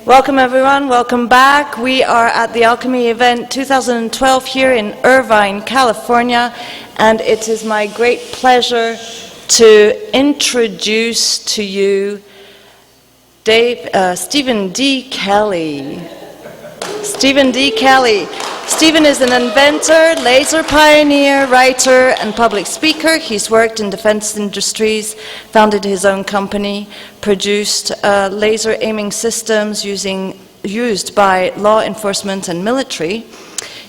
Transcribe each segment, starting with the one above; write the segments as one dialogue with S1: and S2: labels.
S1: Welcome everyone, welcome back. We are at the Alchemy event 2012 here in Irvine, California, and it is my great pleasure to introduce to you Steven D. Kelley. Steven D. Kelley. Steven is an inventor, laser pioneer, writer, and public speaker. He's worked in defense industries, founded his own company, produced laser aiming systems used by law enforcement and military.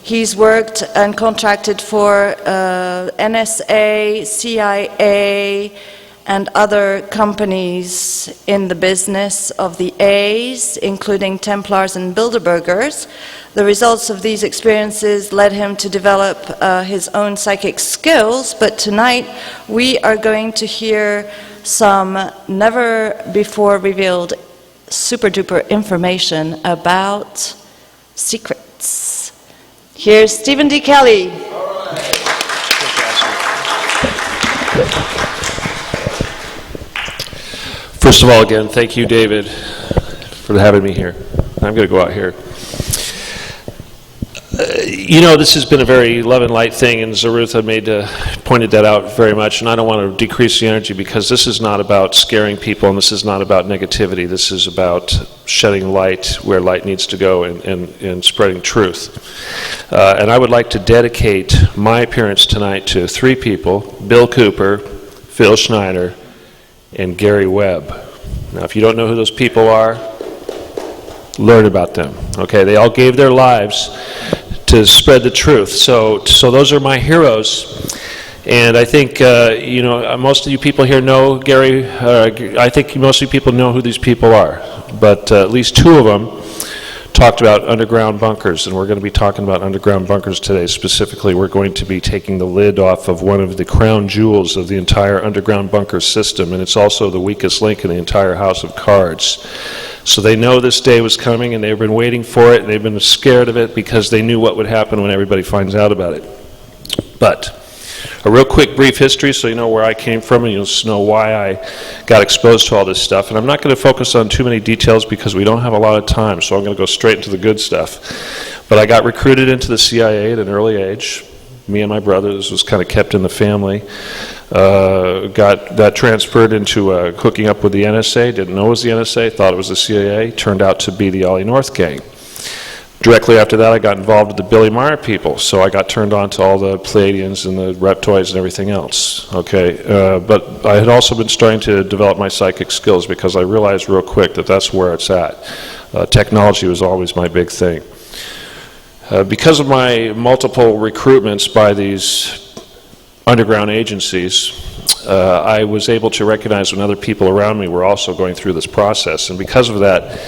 S1: He's worked and contracted for NSA, CIA, and other companies in the business of the A's, including Templars and Bilderbergers. The results of these experiences led him to develop his own psychic skills, but tonight we are going to hear some never-before-revealed super-duper information about secrets. Here's Steven D. Kelley.
S2: First of all, again, thank you, David, for having me here. I'm going to go out here. You know, this has been a very love and light thing, and Zarutha pointed that out very much, and I don't want to decrease the energy because this is not about scaring people, and this is not about negativity. This is about shedding light where light needs to go and spreading truth. And I would like to dedicate my appearance tonight to three people: Bill Cooper, Phil Schneider, and Gary Webb. Now, if you don't know who those people are, learn about them. Okay, they all gave their lives to spread the truth. So those are my heroes. And I think, you know, most of you people here know Gary. I think most of you people know who these people are. But at least two of them talked about underground bunkers, and we're going to be talking about underground bunkers today. Specifically, we're going to be taking the lid off of one of the crown jewels of the entire underground bunker system, and it's also the weakest link in the entire house of cards. So they know this day was coming, and they've been waiting for it, and they've been scared of it because they knew what would happen when everybody finds out about it. But a real quick brief history so you know where I came from and you'll know why I got exposed to all this stuff. And I'm not going to focus on too many details because we don't have a lot of time, so I'm going to go straight into the good stuff. But I got recruited into the CIA at an early age. Me and my brother, this was kind of kept in the family. Got that transferred into hooking up with the NSA. Didn't know it was the NSA, thought it was the CIA. Turned out to be the Ollie North gang. Directly after that, I got involved with the Billy Meyer people, so I got turned on to all the Pleiadians and the reptoids and everything else. Okay, but I had also been starting to develop my psychic skills because I realized real quick that that's where it's at. Technology was always my big thing. Because of my multiple recruitments by these underground agencies, I was able to recognize when other people around me were also going through this process, and because of that,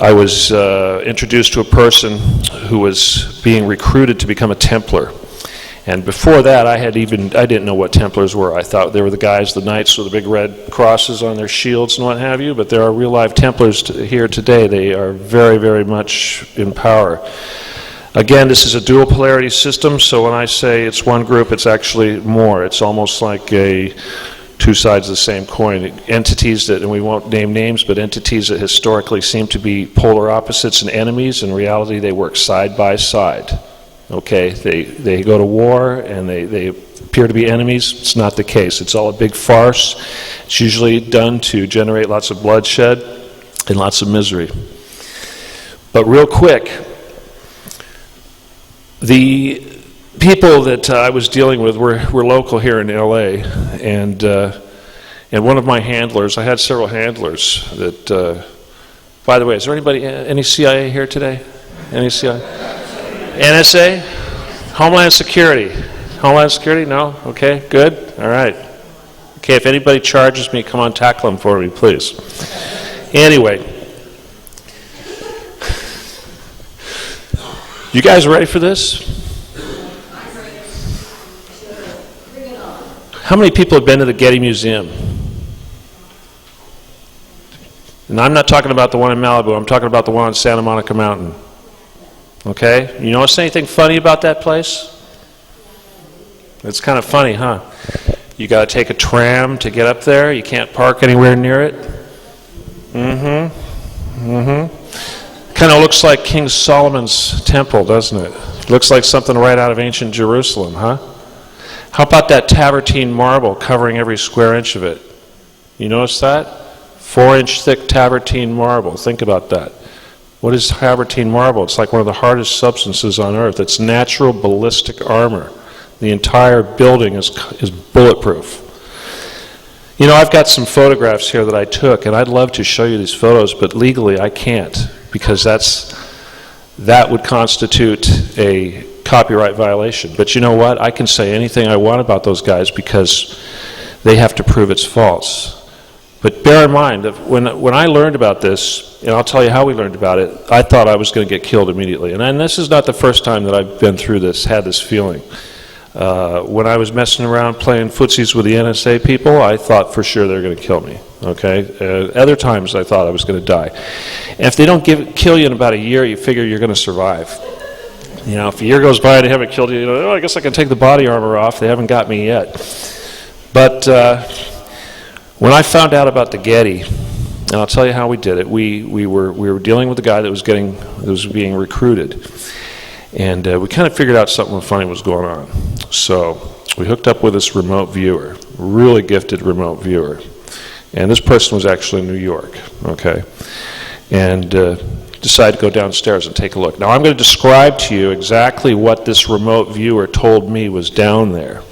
S2: I was introduced to a person who was being recruited to become a Templar. And before that, I didn't know what Templars were. I thought they were the guys, the knights with the big red crosses on their shields and what have you, but there are real live Templars here today. They are very, very much in power. Again, this is a dual polarity system, so when I say it's one group, it's actually more. It's almost like two sides of the same coin. Entities that, and we won't name names, but entities that historically seem to be polar opposites and enemies. In reality, they work side by side. Okay, they go to war and they appear to be enemies. It's not the case. It's all a big farce. It's usually done to generate lots of bloodshed and lots of misery. But real quick, the people that I was dealing with were local here in LA, and one of my handlers, I had several handlers that, by the way, is there any CIA here today? Any CIA? NSA? Homeland Security? Homeland Security? No? Okay, good, all right. Okay, if anybody charges me, come on, tackle them for me, please. Anyway, you guys ready for this? How many people have been to the Getty Museum? And I'm not talking about the one in Malibu, I'm talking about the one on Santa Monica Mountain. Okay? You notice anything funny about that place? It's kind of funny, huh? You got to take a tram to get up there. You can't park anywhere near it. Kind of looks like King Solomon's temple, doesn't it? Looks like something right out of ancient Jerusalem, huh? How about that Travertine marble covering every square inch of it? You notice that? 4-inch thick Travertine marble. Think about that. What is Travertine marble? It's like one of the hardest substances on earth. It's natural ballistic armor. The entire building is bulletproof. You know, I've got some photographs here that I took, and I'd love to show you these photos, but legally I can't, because that would constitute a copyright violation. But you know what? I can say anything I want about those guys because they have to prove it's false. But bear in mind that when I learned about this, and I'll tell you how we learned about it, I thought I was going to get killed immediately. And this is not the first time that I've been through this, had this feeling. When I was messing around playing footsies with the NSA people, I thought for sure they were going to kill me. Okay? Other times I thought I was going to die. And if they don't kill you in about a year, you figure you're going to survive. You know, if a year goes by and they haven't killed you, oh, I guess I can take the body armor off. They haven't got me yet. But when I found out about the Getty, and I'll tell you how we did it. We were dealing with a guy that was being recruited, and we kind of figured out something funny was going on. So we hooked up with this remote viewer, really gifted remote viewer, and this person was actually in New York. Okay, and decided to go downstairs and take a look. Now I'm going to describe to you exactly what this remote viewer told me was down there,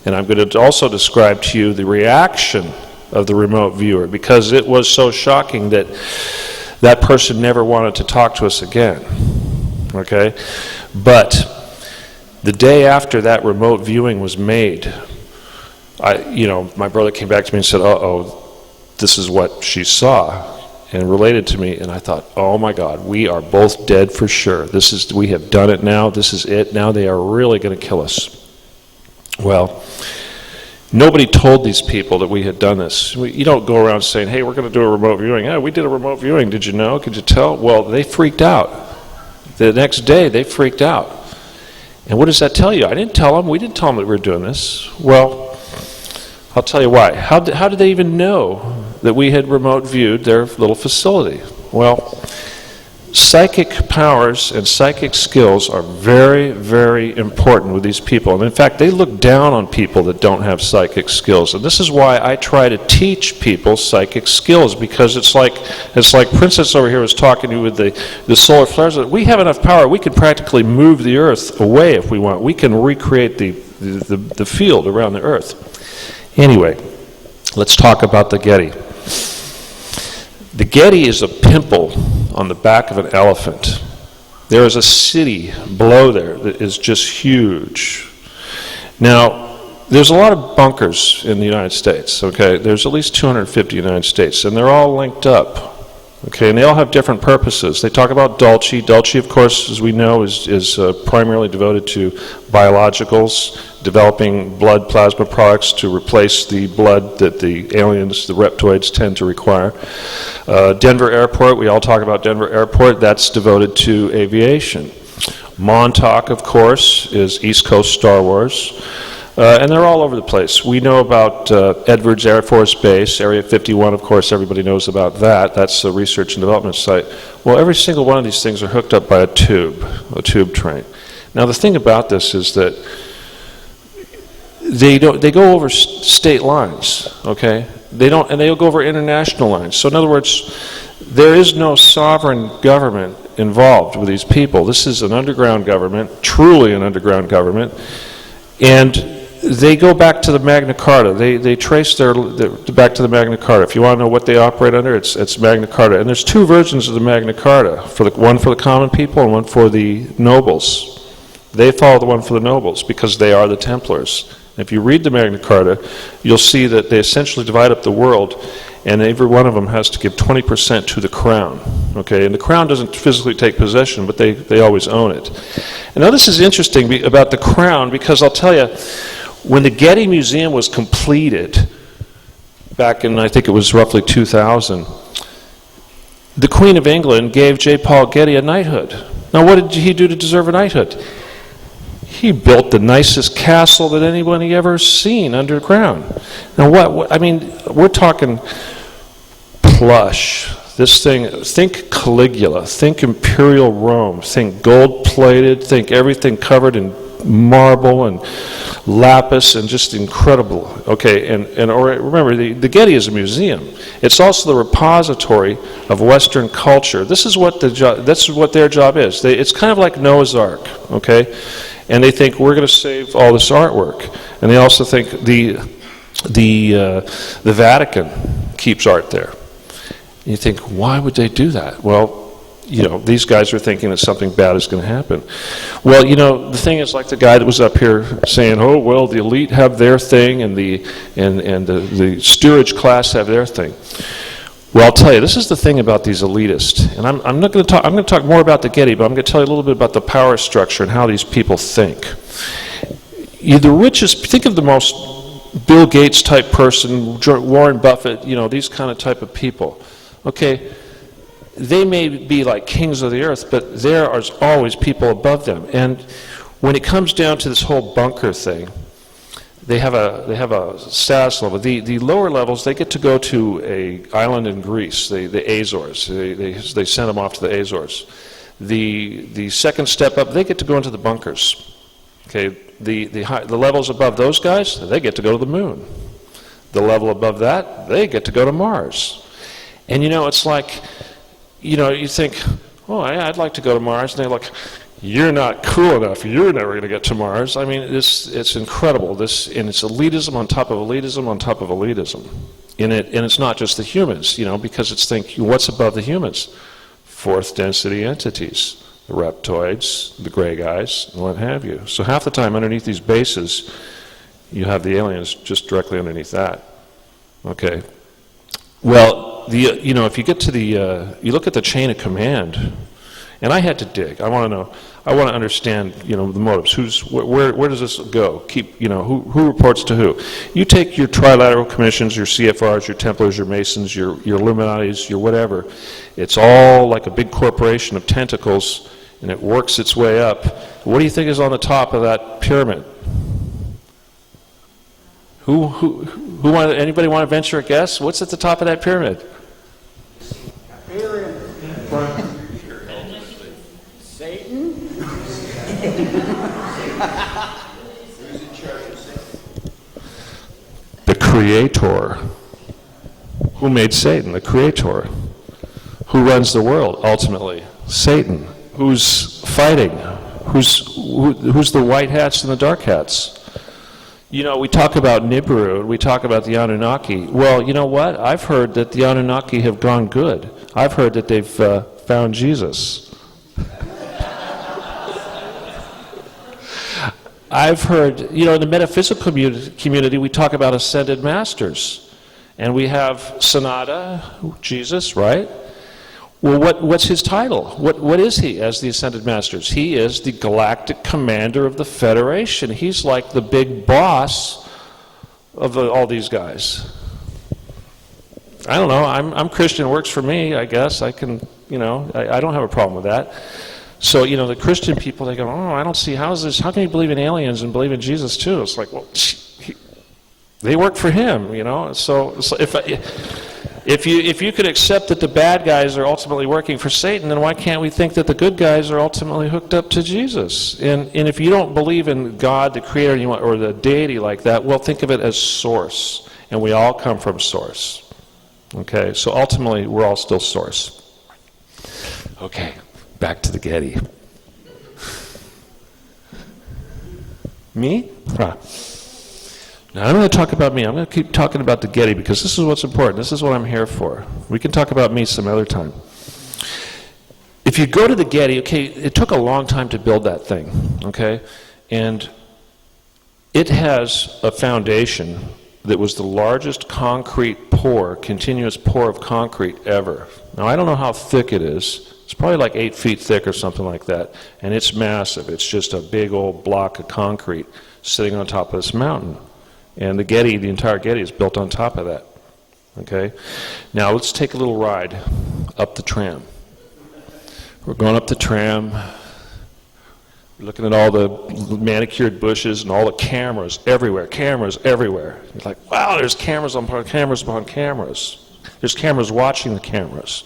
S2: and I'm going to also describe to you the reaction of the remote viewer, because it was so shocking that that person never wanted to talk to us again. Okay? But the day after that remote viewing was made, my brother came back to me and said, uh-oh, this is what she saw, and related to me, and I thought, oh my God, we are both dead for sure. We have done it now, this is it, now they are really going to kill us. Well, nobody told these people that we had done this. You don't go around saying, hey, we're going to do a remote viewing. Yeah, we did a remote viewing. Did you know? Could you tell? Well, they freaked out. The next day, they freaked out. And what does that tell you? I didn't tell them. We didn't tell them that we were doing this. Well, I'll tell you why. How did they even know that we had remote viewed their little facility? Well, psychic powers and psychic skills are very, very important with these people. And in fact, they look down on people that don't have psychic skills. And this is why I try to teach people psychic skills, because it's like Princess over here was talking to you with the solar flares. We have enough power, we can practically move the Earth away if we want. We can recreate the field around the Earth. Anyway, let's talk about the Getty. The Getty is a pimple on the back of an elephant. There is a city below there that is just huge. Now, there's a lot of bunkers in the United States, okay? There's at least 250 in the United States, and they're all linked up, okay? And they all have different purposes. They talk about Dulce. Dulce, of course, as we know, is primarily devoted to biologicals, developing blood plasma products to replace the blood that the aliens, the reptoids, tend to require. Denver Airport, we all talk about Denver Airport, that's devoted to aviation. Montauk, of course, is East Coast Star Wars. And they're all over the place. We know about Edwards Air Force Base, Area 51, of course, everybody knows about that. That's a research and development site. Well, every single one of these things are hooked up by a tube train. Now, the thing about this is that they go over state lines, okay? And they'll go over international lines. So in other words, there is no sovereign government involved with these people. This is an underground government, truly an underground government, and they go back to the Magna Carta. They trace back to the Magna Carta. If you want to know what they operate under, it's Magna Carta. And there's two versions of the Magna Carta, one for the common people and one for the nobles. They follow the one for the nobles because they are the Templars. If you read the Magna Carta, you'll see that they essentially divide up the world, and every one of them has to give 20% to the crown. Okay, and the crown doesn't physically take possession, but they always own it. And now this is interesting about the crown, because I'll tell you, when the Getty Museum was completed, back in, I think it was roughly 2000, the Queen of England gave J. Paul Getty a knighthood. Now what did he do to deserve a knighthood? He built the nicest castle that anybody ever seen underground. Now I mean, we're talking plush. This thing, think Caligula, think Imperial Rome, think gold-plated, think everything covered in marble and lapis and just incredible. Okay, and remember, the Getty is a museum. It's also the repository of Western culture. This is what their job is. It's kind of like Noah's Ark, okay? And they think we're going to save all this artwork. And they also think the Vatican keeps art there. And you think, why would they do that? Well, you know, these guys are thinking that something bad is going to happen. Well, you know, the thing is, like the guy that was up here saying, oh, well, the elite have their thing and the steerage class have their thing. Well, I'll tell you, this is the thing about these elitists. And I'm going to talk more about the Getty, but I'm going to tell you a little bit about the power structure and how these people think. The richest, think of the most Bill Gates type person, Warren Buffett, you know, these kind of type of people. Okay, they may be like kings of the earth, but there are always people above them. And when it comes down to this whole bunker thing, they have a status level. The lower levels, they get to go to an island in Greece, the Azores. They send them off to the Azores. The second step up, they get to go into the bunkers. Okay, the levels above those guys, they get to go to the moon. The level above that, they get to go to Mars. And you know, it's like, you know, you think, oh, I'd like to go to Mars. And they're like, you're not cool enough. You're never going to get to Mars. I mean, it's incredible. And it's elitism on top of elitism on top of elitism. And it's not just the humans, you know, because it's what's above the humans? Fourth density entities, the reptoids, the gray guys, and what have you. So half the time underneath these bases, you have the aliens just directly underneath that. Okay. Well, you know, if you get to you look at the chain of command, and I had to dig. I want to know. I want to understand, you know, the motives. Where does this go? You know, who reports to who? You take your trilateral commissions, your CFRs, your Templars, your Masons, your Illuminatis, your whatever. It's all like a big corporation of tentacles, and it works its way up. What do you think is on the top of that pyramid? Anybody want to venture a guess? What's at the top of that pyramid?
S3: Satan?
S2: The Creator. Who made Satan? The Creator. Who runs the world, ultimately? Satan. Who's fighting? Who's the white hats and the dark hats? You know, we talk about Nibiru, we talk about the Anunnaki. Well, you know what? I've heard that the Anunnaki have gone good. I've heard that they've found Jesus. I've heard, you know, in the metaphysical community, we talk about ascended masters. And we have Sanada, Jesus, right? Well, what's his title? What is he as the Ascended Masters? He is the galactic commander of the Federation. He's like the big boss of all these guys. I don't know. I'm Christian. It works for me, I guess. I can, you know, I don't have a problem with that. So, you know, the Christian people, they go, oh, I don't see, how can you believe in aliens and believe in Jesus too? It's like, well, they work for him, you know. So if you could accept that the bad guys are ultimately working for Satan, then why can't we think that the good guys are ultimately hooked up to Jesus? And if you don't believe in God, the Creator, or the deity like that, well, think of it as source. And we all come from source. Okay, so ultimately, we're all still source. Okay, back to the Getty. Me? Huh. Now, I'm going to talk about me. I'm going to keep talking about the Getty because this is what's important. This is what I'm here for. We can talk about me some other time. If you go to the Getty, okay, it took a long time to build that thing, okay? And it has a foundation that was the largest concrete pour, continuous pour of concrete ever. Now, I don't know how thick it is. It's probably like 8 feet thick or something like that. And it's massive. It's just a big old block of concrete sitting on top of this mountain. And the Getty, the entire Getty is built on top of that. Okay? Now let's take a little ride up the tram. We're going up the tram. We're looking at all the manicured bushes and all the cameras everywhere. Cameras everywhere. You're like, wow, there's cameras upon cameras upon cameras. There's cameras watching the cameras.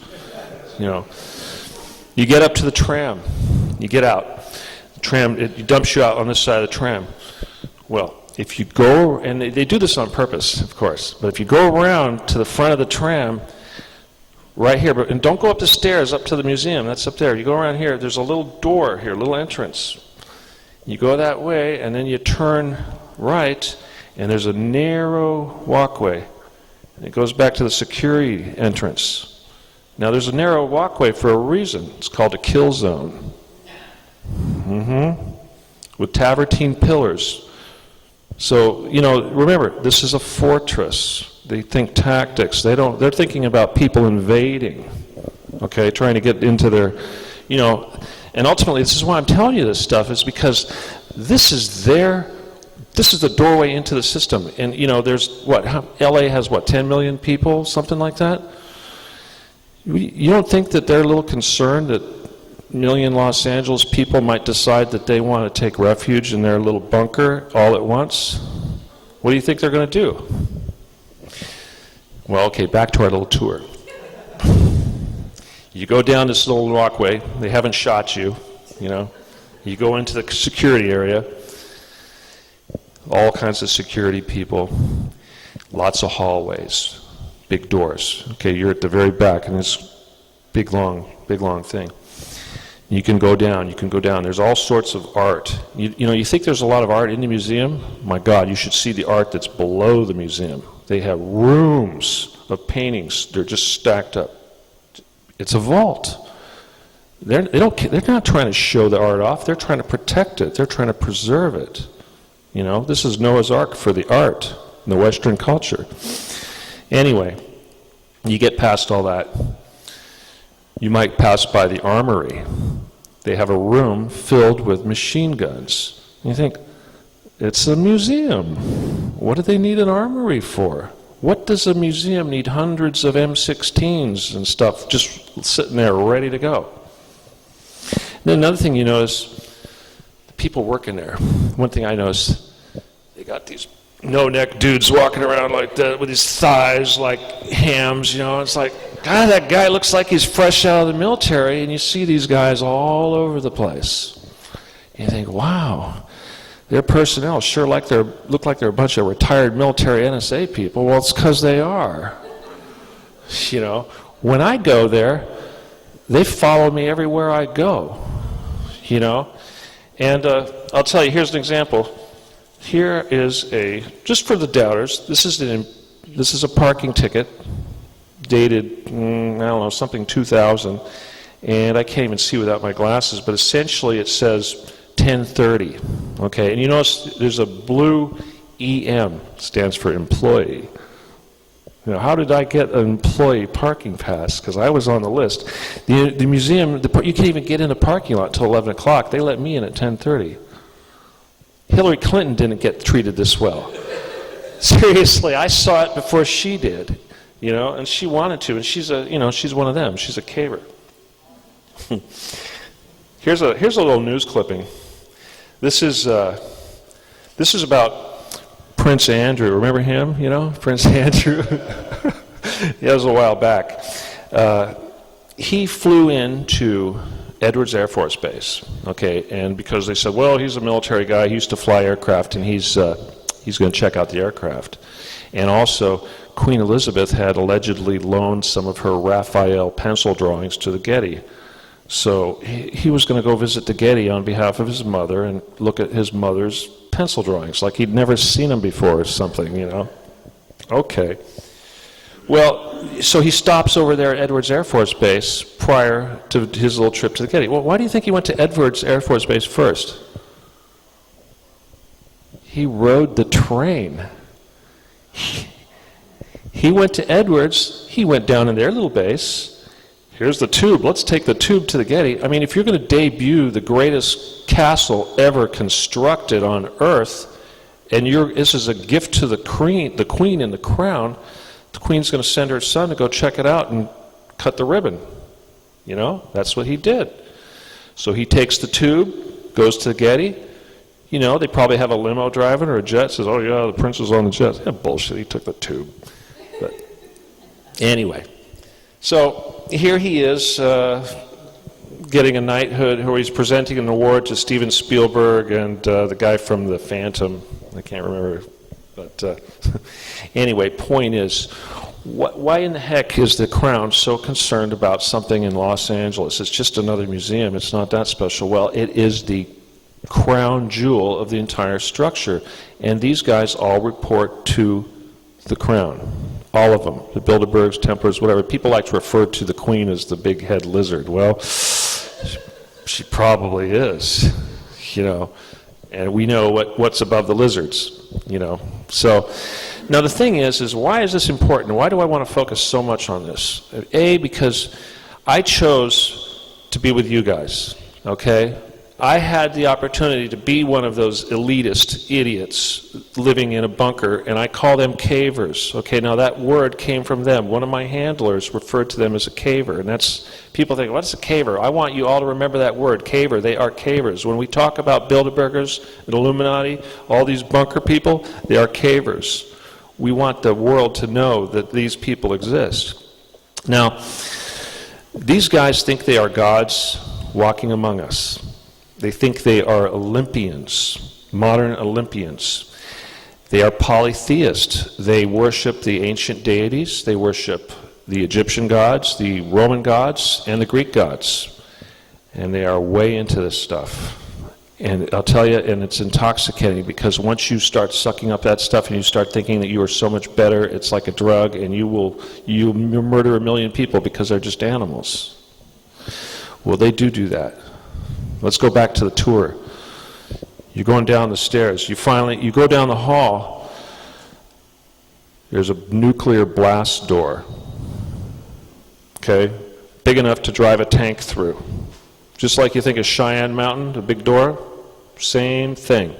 S2: You know, you get up to the tram, you get out. The tram, it dumps you out on this side of the tram. Well, if you go, and they do this on purpose, of course, but if you go around to the front of the tram, right here, and don't go up the stairs up to the museum, that's up there. You go around here, there's a little door here, a little entrance. You go that way, and then you turn right, and there's a narrow walkway. It goes back to the security entrance. Now, there's a narrow walkway for a reason. It's called a kill zone. With travertine pillars. So, you know, remember, this is a fortress. They think tactics. They're thinking about people invading, okay, trying to get into their, you know, and ultimately, this is why I'm telling you this stuff, is because this is the doorway into the system. And, you know, there's, LA has, 10 million people, something like that? You don't think that they're a little concerned that a million Los Angeles people might decide that they want to take refuge in their little bunker all at once? What do you think they're going to do? Well, okay, back to our little tour. You go down this little walkway. They haven't shot you, you know. You go into the security area. All kinds of security people. Lots of hallways. Big doors. Okay, you're at the very back in this big long thing. You can go down. There's all sorts of art. You know, you think there's a lot of art in the museum? My God, you should see the art that's below the museum. They have rooms of paintings. They're just stacked up. It's a vault. They're not trying to show the art off. They're trying to protect it. They're trying to preserve it. You know, this is Noah's Ark for the art in the Western culture. Anyway, you get past all that. You might pass by the armory. They have a room filled with machine guns. And you think, it's a museum. What do they need an armory for? What does a museum need hundreds of M16s and stuff just sitting there ready to go? And then another thing you notice, the people working there. One thing I noticed, they got these no-neck dudes walking around like that with his thighs like hams, you know. It's like, God, that guy looks like he's fresh out of the military, and you see these guys all over the place. And you think, wow, their personnel sure look like they're a bunch of retired military NSA people. Well, it's because they are. You know, when I go there, they follow me everywhere I go. You know, and I'll tell you, here's an example. Here is just for the doubters, this is a parking ticket dated, I don't know, something 2000, and I can't even see without my glasses, but essentially it says 1030, okay? And you notice there's a blue EM, stands for employee. You know, how did I get an employee parking pass? Because I was on the list. The museum, you can't even get in the parking lot until 11 o'clock. They let me in at 10:30. Hillary Clinton didn't get treated this well. Seriously, I saw it before she did, you know, and she wanted to, and she's one of them. She's a caver. Here's a little news clipping. This is about Prince Andrew. Remember him? You know, Prince Andrew. That was a while back. He flew into Edwards Air Force Base, okay, and because they said, well, he's a military guy, he used to fly aircraft, and he's going to check out the aircraft. And also, Queen Elizabeth had allegedly loaned some of her Raphael pencil drawings to the Getty. So he was going to go visit the Getty on behalf of his mother and look at his mother's pencil drawings, like he'd never seen them before or something, you know. Okay. Well, so he stops over there at Edwards Air Force Base prior to his little trip to the Getty. Well, why do you think he went to Edwards Air Force Base first? He rode the train. He went to Edwards, he went down in their little base. Here's the tube, let's take the tube to the Getty. I mean, if you're going to debut the greatest castle ever constructed on Earth, and this is a gift to the queen and the crown, the queen's going to send her son to go check it out and cut the ribbon. You know, that's what he did. So he takes the tube, goes to the Getty. You know, they probably have a limo driving or a jet. Says, oh yeah, the prince was on the jet. Yeah, bullshit, he took the tube. But Anyway, so here he is getting a knighthood, where he's presenting an award to Steven Spielberg and the guy from The Phantom. I can't remember, but anyway, point is, why in the heck is the Crown so concerned about something in Los Angeles? It's just another museum. It's not that special. Well, it is the crown jewel of the entire structure, and these guys all report to the Crown. All of them, the Bilderbergs, Templars, whatever. People like to refer to the Queen as the big head lizard. Well, she probably is, and we know what's above the lizards, So, now the thing is why is this important? Why do I want to focus so much on this? A, because I chose to be with you guys, okay? I had the opportunity to be one of those elitist idiots living in a bunker, and I call them cavers. Okay, now that word came from them. One of my handlers referred to them as a caver, and that's, people think, what's a caver? I want you all to remember that word, caver. They are cavers. When we talk about Bilderbergers and Illuminati, all these bunker people, they are cavers. We want the world to know that these people exist. Now, these guys think they are gods walking among us. They think they are Olympians, modern Olympians. They are polytheist. They worship the ancient deities. They worship the Egyptian gods, the Roman gods, and the Greek gods. And they are way into this stuff. And I'll tell you, and it's intoxicating, because once you start sucking up that stuff and you start thinking that you are so much better, it's like a drug, and you murder 1 million people because they're just animals. Well, they do that. Let's go back to the tour. You're going down the stairs. You go down the hall. There's a nuclear blast door. Okay? Big enough to drive a tank through. Just like you think of Cheyenne Mountain, the big door, same thing.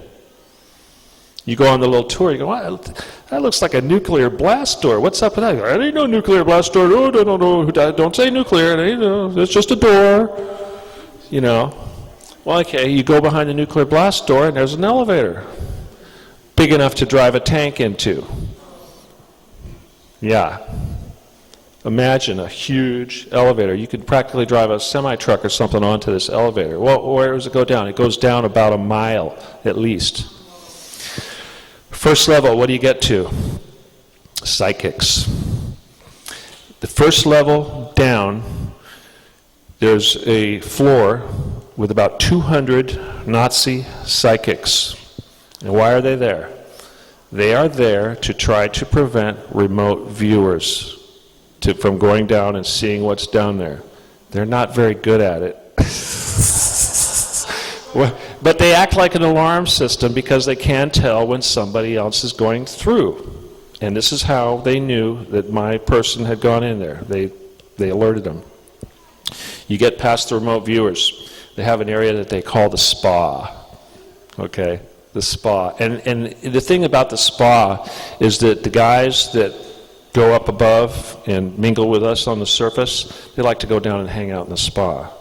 S2: You go on the little tour, you go, wow, that looks like a nuclear blast door. What's up with that? There ain't no nuclear blast door. Oh, no, don't say nuclear. It's just a door. Well, okay, you go behind the nuclear blast door and there's an elevator. Big enough to drive a tank into. Yeah. Imagine a huge elevator. You could practically drive a semi-truck or something onto this elevator. Well, where does it go down? It goes down about a mile, at least. First level, what do you get to? Psychics. The first level down, there's a floor with about 200 Nazi psychics. And why are they there? They are there to try to prevent remote viewers from going down and seeing what's down there. They're not very good at it. But they act like an alarm system because they can tell when somebody else is going through. And this is how they knew that my person had gone in there. They alerted them. You get past the remote viewers. They have an area that they call the spa. Okay, the spa. And the thing about the spa is that the guys that go up above and mingle with us on the surface, they like to go down and hang out in the spa.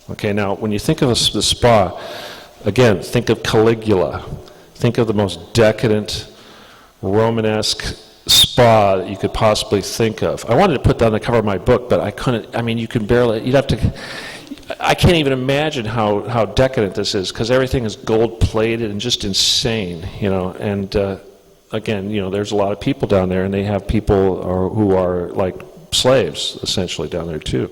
S2: Okay, now when you think of the spa, again, think of Caligula. Think of the most decadent, Romanesque spa that you could possibly think of. I wanted to put that on the cover of my book, but I couldn't. I mean, you'd have to. I can't even imagine how decadent this is, because everything is gold-plated and just insane, and again, there's a lot of people down there, and they have people who are like slaves, essentially, down there too.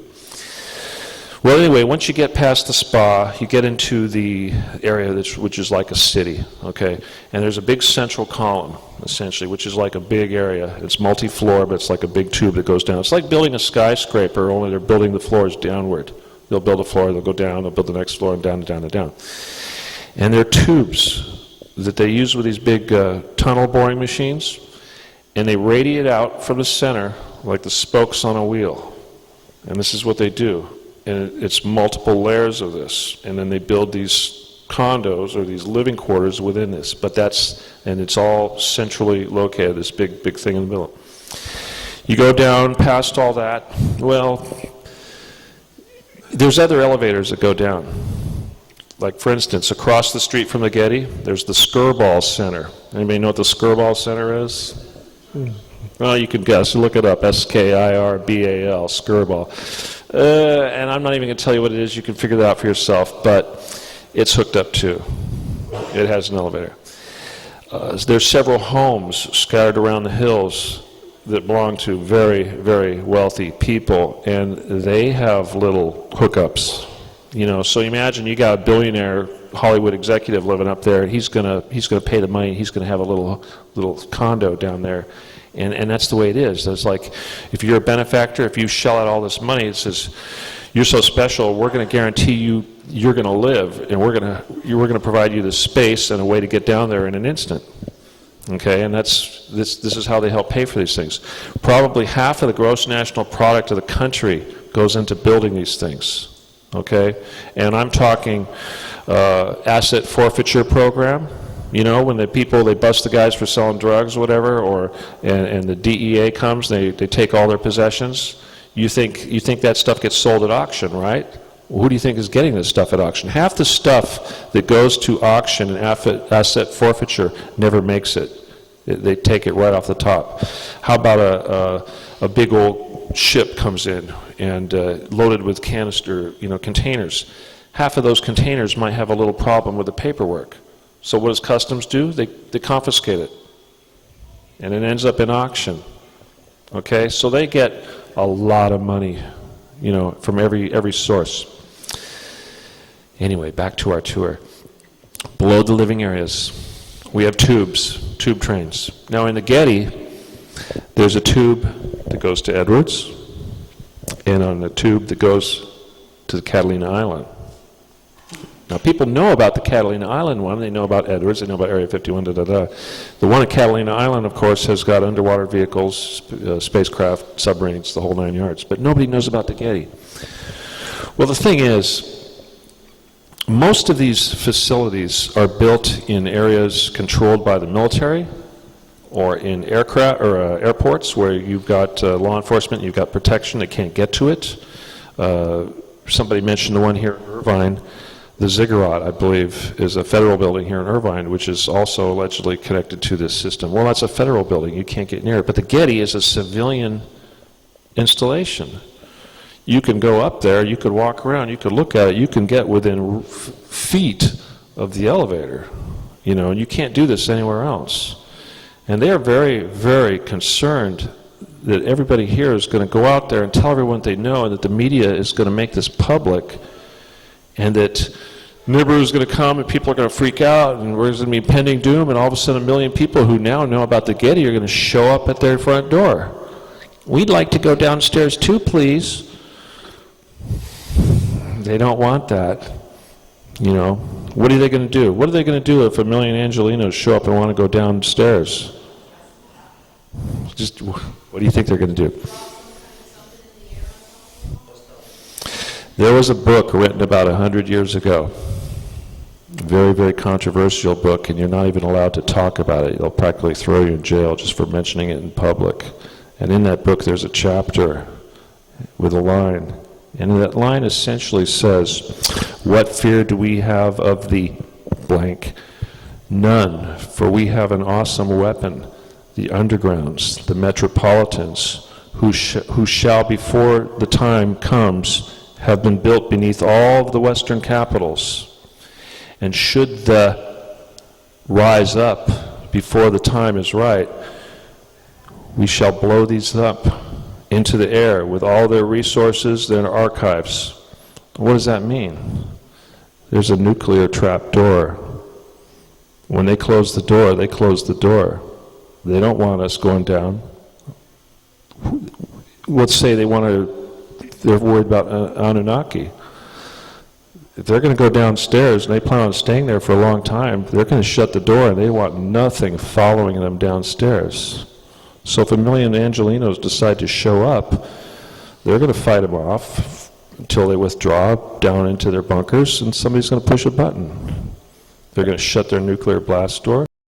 S2: Well, anyway, once you get past the spa, you get into the area which is like a city, okay? And there's a big central column, essentially, which is like a big area. It's multi-floor, but it's like a big tube that goes down. It's like building a skyscraper, only they're building the floors downward. They'll build a floor, they'll go down, they'll build the next floor, and down and down and down. And there are tubes that they use with these big tunnel boring machines, and they radiate out from the center like the spokes on a wheel. And this is what they do. And it's multiple layers of this, and then they build these condos or these living quarters within this. And it's all centrally located, this big thing in the middle. You go down past all that. Well, there's other elevators that go down. Like, for instance, across the street from the Getty, there's the Skirball Center. Anybody know what the Skirball Center is? Well, you can guess. Look it up. Skirbal, Skirball. And I'm not even going to tell you what it is. You can figure that out for yourself. But it's hooked up too. It has an elevator. There's several homes scattered around the hills that belong to very, very wealthy people, and they have little hookups. You know, so imagine you got a billionaire Hollywood executive living up there, and he's gonna pay the money. He's gonna have a little condo down there, and that's the way it is. It's like if you're a benefactor, if you shell out all this money, it says you're so special. We're gonna guarantee you're gonna live, and we're gonna provide you the space and a way to get down there in an instant. Okay, and this is how they help pay for these things. Probably half of the gross national product of the country goes into building these things. Okay, and I'm talking asset forfeiture program. You know, when they bust the guys for selling drugs or whatever, and the DEA comes, they take all their possessions. You think that stuff gets sold at auction, right? Well, who do you think is getting this stuff at auction? Half the stuff that goes to auction and asset forfeiture never makes it. They take it right off the top. How about a big old ship comes in and loaded with containers. Half of those containers might have a little problem with the paperwork. So what does customs do? They confiscate it. And it ends up in auction. Okay, so they get a lot of money, from every source. Anyway, back to our tour. Below the living areas, we have tube trains. Now in the Getty, there's a tube that goes to Edwards, and on the tube that goes to the Catalina Island. Now people know about the Catalina Island one, they know about Edwards, they know about Area 51, The one at Catalina Island, of course, has got underwater vehicles, spacecraft, submarines, the whole 9 yards, but nobody knows about the Getty. Well, the thing is, most of these facilities are built in areas controlled by the military, or in airports where you've got law enforcement, you've got protection, they can't get to it. Somebody mentioned the one here in Irvine. The Ziggurat, I believe, is a federal building here in Irvine, which is also allegedly connected to this system. Well, that's a federal building. You can't get near it. But the Getty is a civilian installation. You can go up there, you could walk around, you could look at it, you can get within feet of the elevator. And you can't do this anywhere else. And they are very, very concerned that everybody here is going to go out there and tell everyone they know, and that the media is going to make this public, and that Nibiru is going to come and people are going to freak out and there's going to be impending doom, and all of a sudden 1 million people who now know about the Getty are going to show up at their front door. We'd like to go downstairs too, please. They don't want that. What are they going to do? What are they going to do if 1 million Angelinos show up and want to go downstairs? Just, what do you think they're going to do? There was a book written about 100 years ago, a very, very controversial book, and you're not even allowed to talk about it. They'll practically throw you in jail just for mentioning it in public. And in that book there's a chapter with a line, and that line essentially says, "What fear do we have of the blank? None, for we have an awesome weapon, the undergrounds, the metropolitans, who shall before the time comes have been built beneath all of the western capitals, and should the rise up before the time is right, we shall blow these up into the air with all their resources, their archives." What does that mean? There's a nuclear trap door. When they close the door, they close the door. They don't want us going down. Let's say they're worried about Anunnaki. If they're going to go downstairs and they plan on staying there for a long time, they're going to shut the door and they want nothing following them downstairs. So if 1 million Angelinos decide to show up, they're going to fight them off until they withdraw down into their bunkers, and somebody's going to push a button. They're going to shut their nuclear blast door.